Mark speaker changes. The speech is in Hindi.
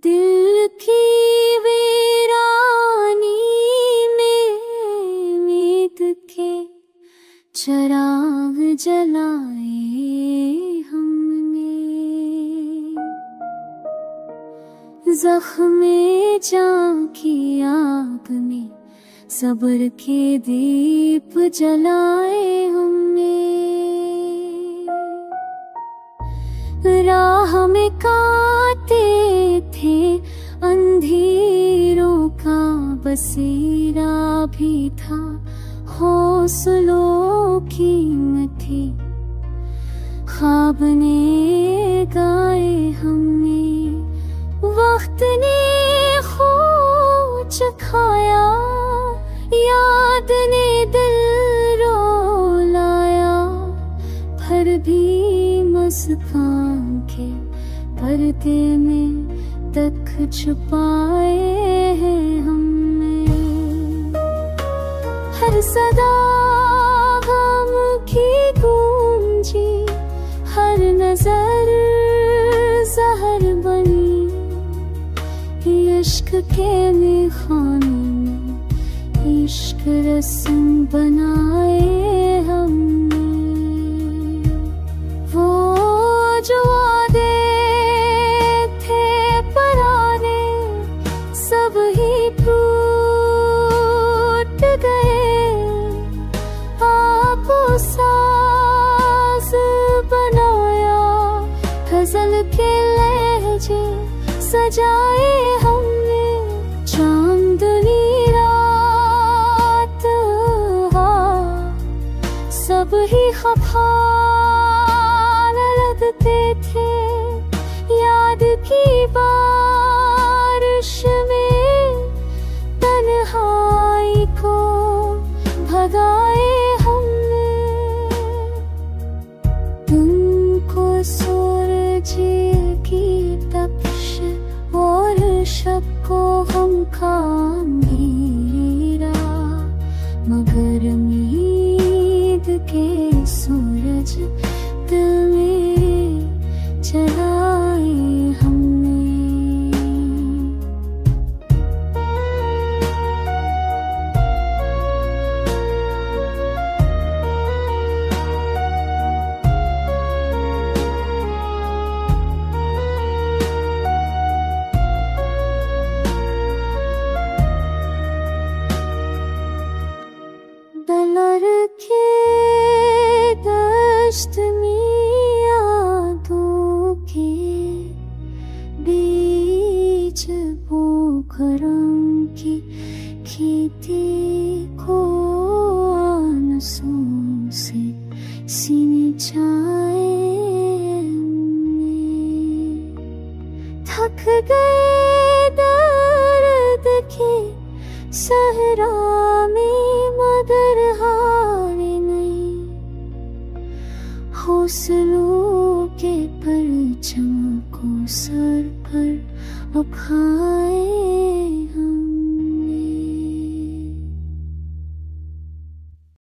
Speaker 1: दिल की वीरानी में उम्मीद के चिराग जलाए हमने, ज़ख्मे जान की आग में सब्र के दीप जलाए हमने। राह में कांटे थे अंधेरों का बसेरा भी था, हौसलों की कीमती ख्वाब ने गाए हमने। वक्त ने खो चखाया, याद ने दिल रुलाया, फिर भी मुस्कान के पर्दे में तक छुपाए हैं हमने। हर सदा गम की गूंजी, हर नजर जहर बनी, इश्क के मेखाने में इश्क रस्म बनाए हमने। वो जो वादे थे पुराने सब ही टूट गए, आपको साज बनाया, गजल के लहजे सजाए हमने। चांदनी रात सब ही खफा लगते थे, याद की बारिश में तन्हाई को भगाए हमने। तुमको सूरज की तपिश और शब को हम का अंधेरा, मगर उम्मीद के सूरज दिल में जलाए हमने। दलर के दश्त में यादों के बीच पोखरों की खेती को आंसुओं से सिंचाए हमने। थक गए दर्द के सहरा में, मगर हारे नहीं, हौसलों के परचम को सर पर उठाए